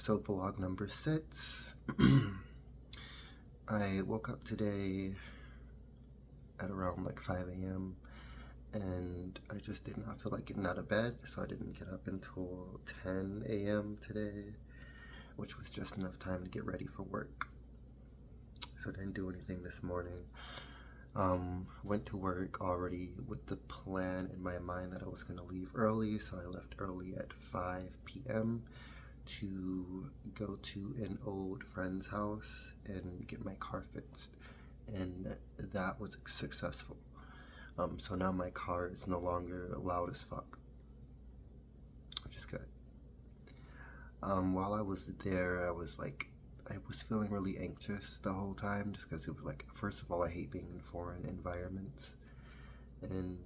So vlog number 6. I woke up today at around like 5 a.m. and I just did not feel like getting out of bed, so I didn't get up until 10 a.m. today, which was just enough time to get ready for work. So I didn't do anything this morning. Went to work already with the plan in my mind that I was gonna leave early, so I left early at 5 p.m. to go to an old friend's house and get my car fixed, and that was successful. So now my car is no longer loud as fuck, which is good. While I was there, I was feeling really anxious the whole time, just because it was like, first of all, I hate being in foreign environments, and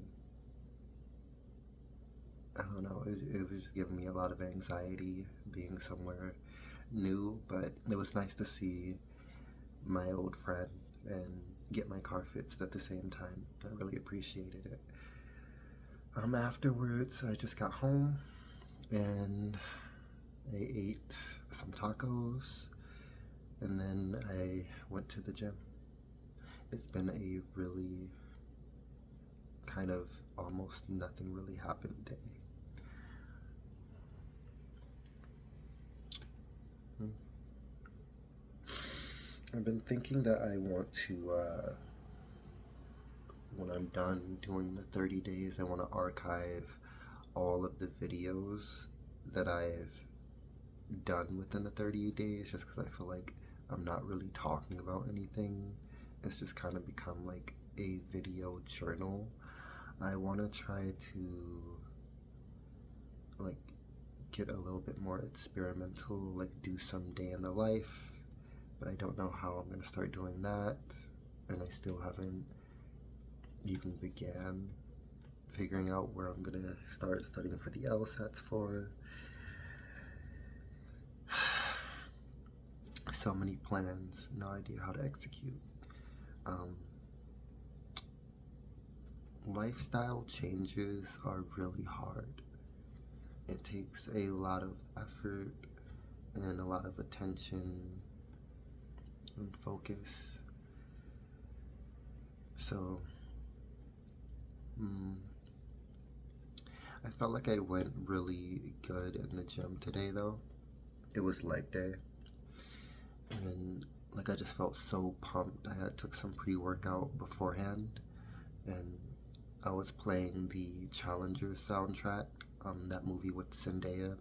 I don't know, it was just giving me a lot of anxiety being somewhere new, but it was nice to see my old friend and get my car fixed at the same time. I really appreciated it. Afterwards, I just got home and I ate some tacos, and then I went to the gym. It's been a really kind of almost nothing really happened day. I've been thinking that I want to, when I'm done doing the 30 days, I want to archive all of the videos that I've done within the 38 days, just because I feel like I'm not really talking about anything. It's just kind of become like a video journal. I want to try to like get a little bit more experimental, like do some day in the life, but I don't know how I'm gonna start doing that, and I still haven't even began figuring out where I'm gonna start studying for the LSATs for. So many plans, no idea how to execute. Lifestyle changes are really hard. It takes a lot of effort and a lot of attention and focus. So, I felt like I went really good in the gym today though. It was leg day, and like I just felt so pumped. I had took some pre-workout beforehand, and I was playing the Challenger soundtrack, that movie with Zendaya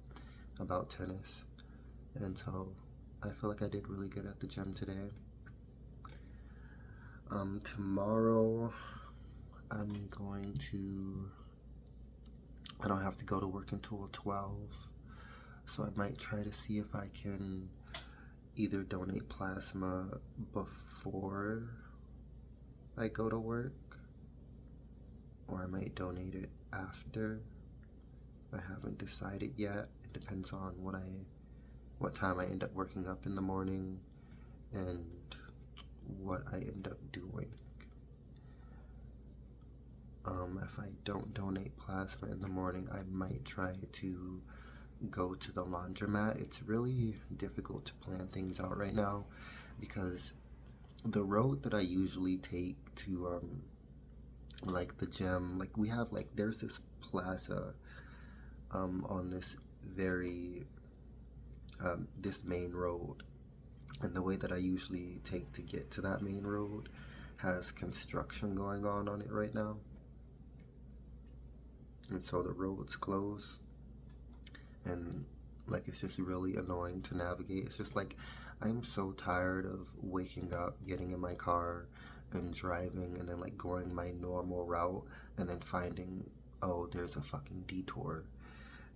about tennis, and so I feel like I did really good at the gym today. Tomorrow I'm going to, I don't have to go to work until 12, so I might try to see if I can either donate plasma before I go to work, or I might donate it after. I haven't decided yet. It depends on what time I end up working up in the morning and what I end up doing. If I don't donate plasma in the morning, I might try to go to the laundromat. It's really difficult to plan things out right now because the road that I usually take to like the gym, like we have like there's this plaza on this very this main road, and the way that I usually take to get to that main road has construction going on it right now, and so the road's closed, and like it's just really annoying to navigate. It's just like I'm so tired of waking up, getting in my car and driving, and then like going my normal route and then finding, oh, there's a fucking detour.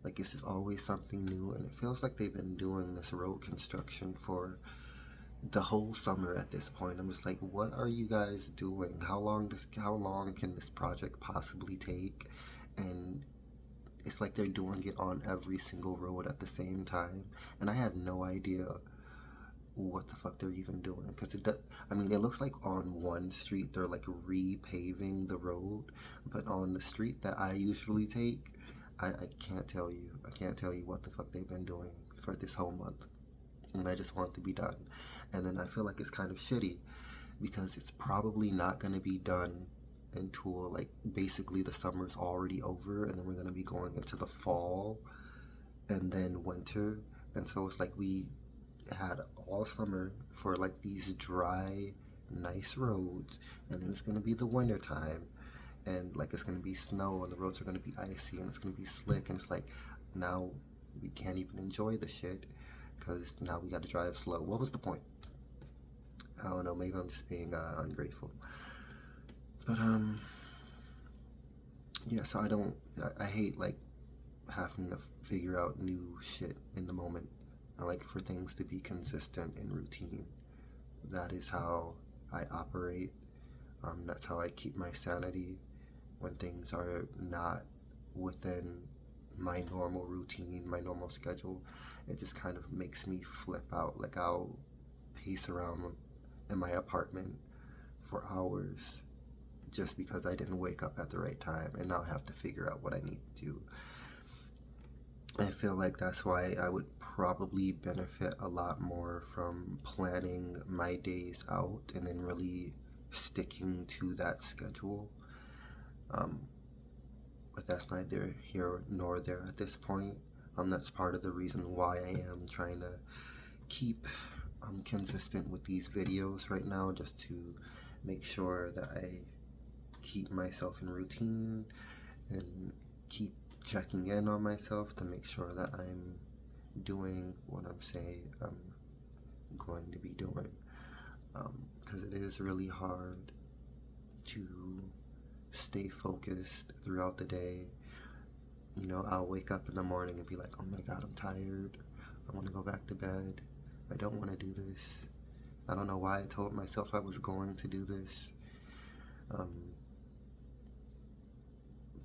Like it's just always something new, and it feels like they've been doing this road construction for the whole summer at this point. I'm just like, what are you guys doing? How long can this project possibly take? And it's like they're doing it on every single road at the same time, and I have no idea what the fuck they're even doing, because I mean, it looks like on one street they're like repaving the road, but on the street that I usually take, I can't tell you what the fuck they've been doing for this whole month. and I just want it to be done. And then I feel like it's kind of shitty because it's probably not going to be done until like basically the summer's already over, and then we're going to be going into the fall and then winter. And so it's like we had all summer for like these dry, nice roads, and then it's going to be the winter time, and like it's going to be snow, and the roads are going to be icy, and it's going to be slick, and it's like now we can't even enjoy the shit because now we got to drive slow. What was the point? I don't know, maybe I'm just being ungrateful. But yeah, so I hate like having to figure out new shit in the moment. I like for things to be consistent and routine. That is how I operate. That's how I keep my sanity when things are not within my normal routine, my normal schedule. It just kind of makes me flip out. Like I'll pace around in my apartment for hours just because I didn't wake up at the right time, and now I have to figure out what I need to do. I feel like that's why I would probably benefit a lot more from planning my days out and then really sticking to that schedule. Um, but that's neither here nor there at this point. That's part of the reason why I am trying to keep consistent with these videos right now, just to make sure that I keep myself in routine and keep checking in on myself to make sure that I'm doing what I'm saying I'm going to be doing. Because it is really hard to stay focused throughout the day. You know, I'll wake up in the morning and be like, oh my god, I'm tired. I want to go back to bed. I don't want to do this. I don't know why I told myself I was going to do this.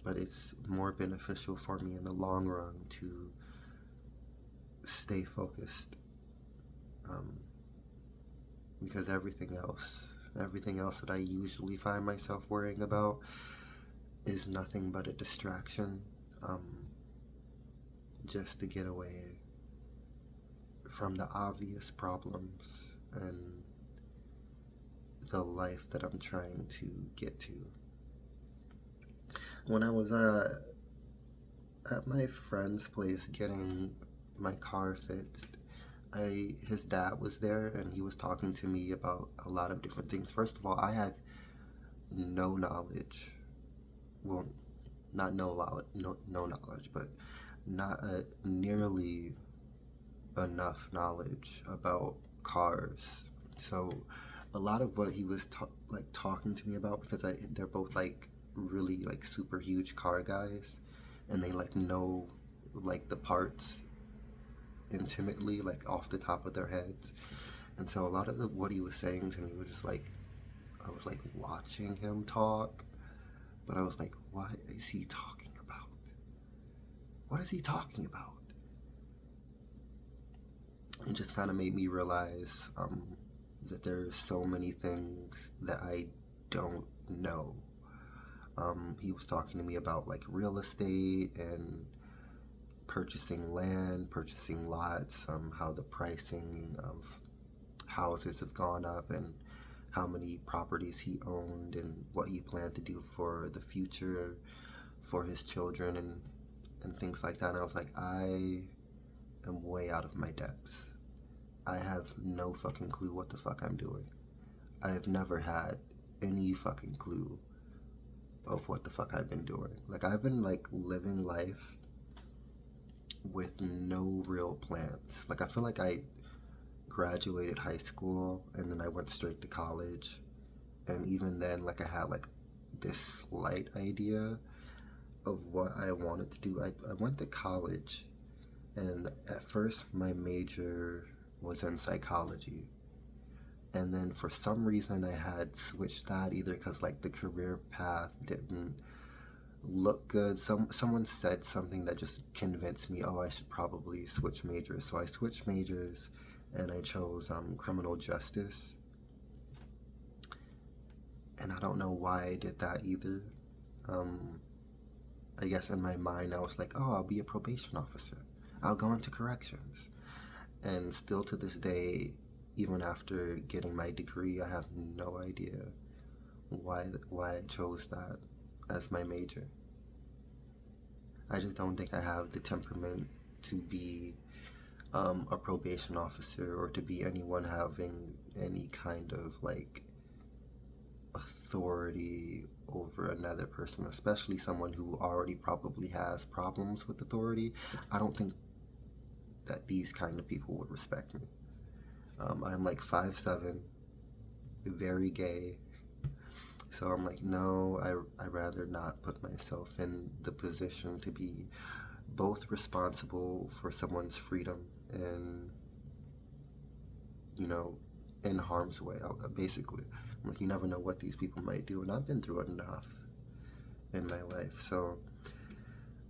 But it's more beneficial for me in the long run to stay focused, because everything else that I usually find myself worrying about is nothing but a distraction, just to get away from the obvious problems and the life that I'm trying to get to. When I was at my friend's place getting my car fixed, his dad was there, and he was talking to me about a lot of different things. First of all, I had no knowledge. Well, not no knowledge, but not nearly enough knowledge about cars. So a lot of what he was talking to me about, because they're both like really like super huge car guys, and they like know like the parts intimately, like off the top of their heads. And so a lot of what he was saying to me was just like, I was like watching him talk, but I was like, what is he talking about? What is he talking about? It just kind of made me realize that there's so many things that I don't know. He was talking to me about like real estate and purchasing land, purchasing lots, how the pricing of houses have gone up, and how many properties he owned, and what he planned to do for the future for his children, and things like that. And I was like, I am way out of my depths. I have no fucking clue what the fuck I'm doing. I have never had any fucking clue of what the fuck I've been doing. Like, I've been like living life with no real plans. Like, I feel like I graduated high school and then I went straight to college, and even then, like, I had like this slight idea of what I wanted to do. I went to college, and at first my major was in psychology, and then for some reason I had switched that, either because like the career path didn't look good. Someone said something that just convinced me, oh, I should probably switch majors. So I switched majors and I chose criminal justice. And I don't know why I did that either. I guess in my mind I was like, oh, I'll be a probation officer. I'll go into corrections. And still to this day, even after getting my degree, I have no idea why I chose that as my major. I just don't think I have the temperament to be a probation officer or to be anyone having any kind of like authority over another person, especially someone who already probably has problems with authority. I don't think that these kind of people would respect me. I'm like 5'7", very gay. So I'm like, no, I'd rather not put myself in the position to be both responsible for someone's freedom and, you know, in harm's way, basically. I'm like, you never know what these people might do, and I've been through enough in my life. So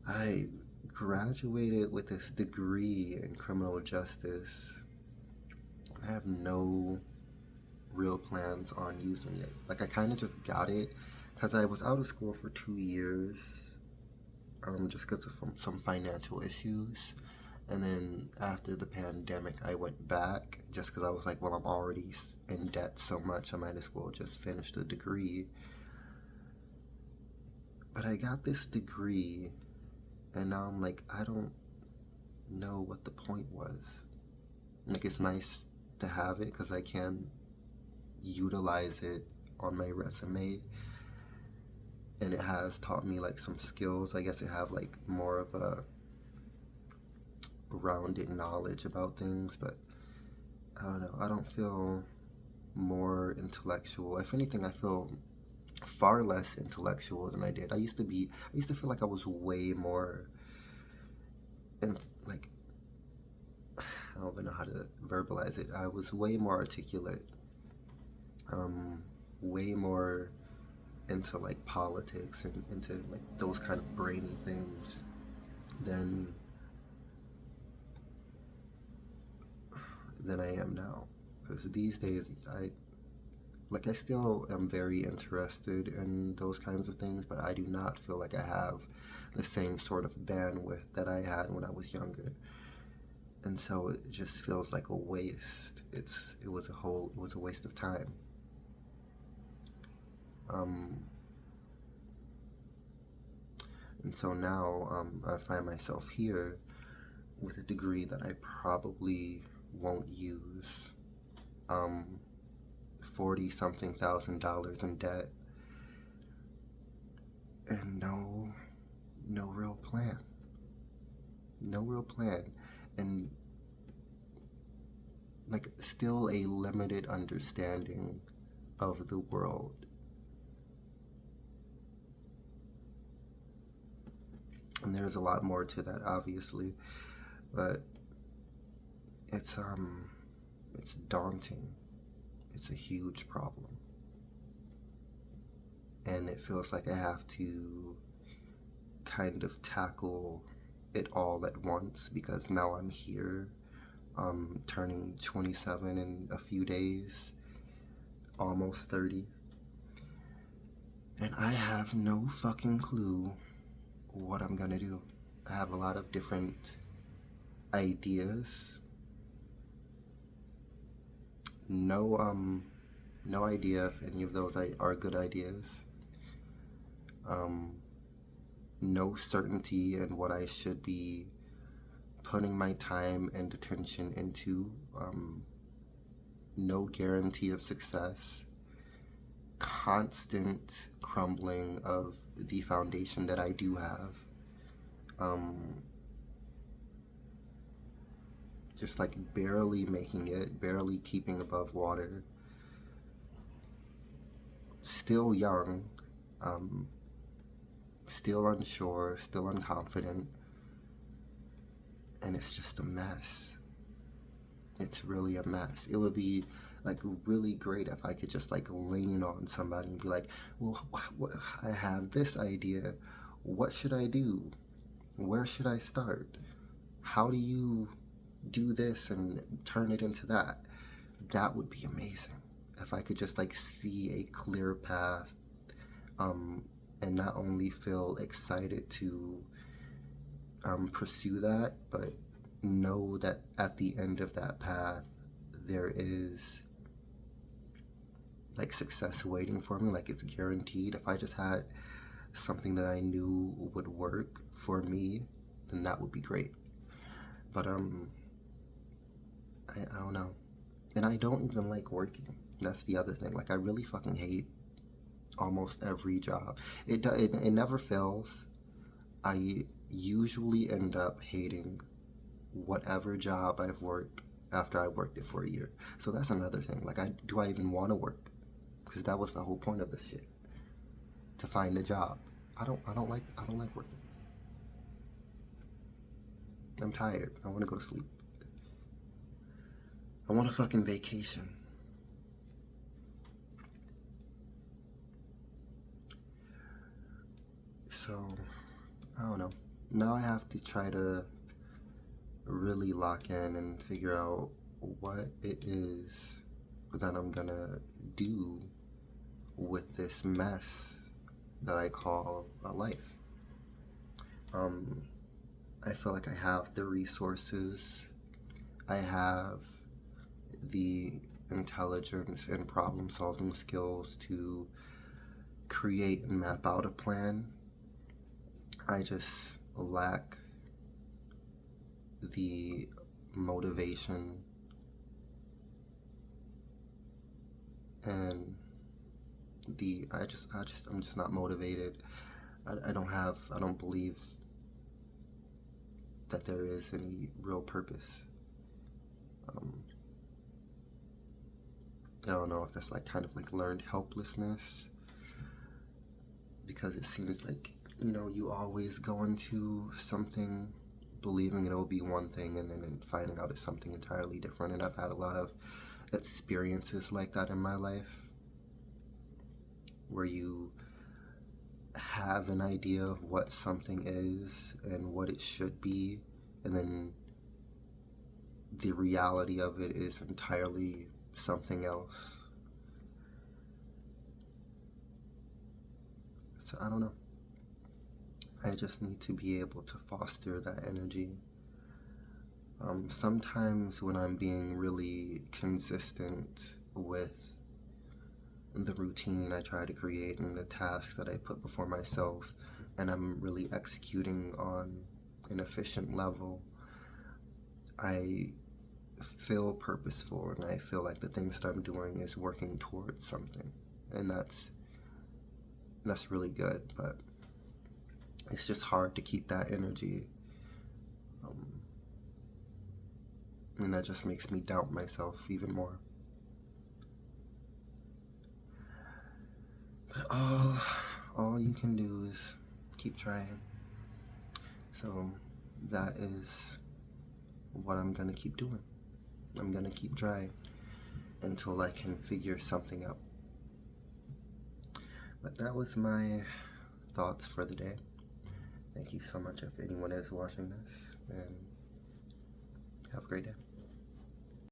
I graduated with this degree in criminal justice. I have no real plans on using it. Like, I kind of just got it because I was out of school for 2 years, just because of some financial issues. And then after the pandemic, I went back just because I was like, well, I'm already in debt so much, I might as well just finish the degree. But I got this degree, and now I'm like, I don't know what the point was. Like, it's nice to have it because I can utilize it on my resume, and it has taught me like some skills. I guess I have like more of a rounded knowledge about things, but I don't know, I don't feel more intellectual. If anything, I feel far less intellectual than I did. I used to feel like I was way more, and like, I don't even know how to verbalize it. I was way more articulate, way more into like politics and into like those kind of brainy things than I am now. Because these days, I still am very interested in those kinds of things, but I do not feel like I have the same sort of bandwidth that I had when I was younger. And so it just feels like a waste. It was a waste of time. And so now I find myself here with a degree that I probably won't use. 40-something thousand dollars in debt, and no real plan. No real plan. And like still a limited understanding of the world. And there's a lot more to that, obviously, but it's daunting. It's a huge problem. And it feels like I have to kind of tackle it all at once because now I'm here, turning 27 in a few days, almost 30. And I have no fucking clue what I'm gonna do. I have a lot of different ideas. No idea if any of those are good ideas. No certainty in what I should be putting my time and attention into. No guarantee of success. Constant crumbling of the foundation that I do have. Just like barely making it, barely keeping above water. Still young, still unsure, still unconfident, and it's just a mess. It's really a mess. It would be like really great if I could just like lean on somebody and be like, well, I have this idea. What should I do? Where should I start? How do you do this and turn it into that? That would be amazing. If I could just like see a clear path, and not only feel excited to pursue that, but know that at the end of that path there is like success waiting for me, like it's guaranteed. If I just had something that I knew would work for me, then that would be great. But I don't know. And I don't even like working. That's the other thing. Like, I really fucking hate almost every job. It never fails. I usually end up hating whatever job I've worked after I worked it for a year. So that's another thing. Like, do I even want to work? Because that was the whole point of this shit. To find a job. I don't like working. I'm tired. I want to go to sleep. I want a fucking vacation. So, I don't know. Now I have to try to really lock in and figure out what it is that I'm gonna do with this mess that I call a life. I feel like I have the resources, I have the intelligence and problem solving skills to create and map out a plan. I just lack the motivation and I'm just not motivated. I don't believe that there is any real purpose. I don't know if that's like kind of like learned helplessness, because it seems like, you always go into something believing it'll be one thing and then finding out it's something entirely different. And I've had a lot of experiences like that in my life, where you have an idea of what something is and what it should be, and then the reality of it is entirely something else. So I don't know. I just need to be able to foster that energy. Sometimes when I'm being really consistent with the routine I try to create and the task that I put before myself, and I'm really executing on an efficient level, I feel purposeful and I feel like the things that I'm doing is working towards something, and that's really good. But it's just hard to keep that energy, and that just makes me doubt myself even more. But all you can do is keep trying. So that is what I'm gonna keep doing. I'm gonna keep trying until I can figure something out. But that was my thoughts for the day. Thank you so much if anyone is watching this, and have a great day.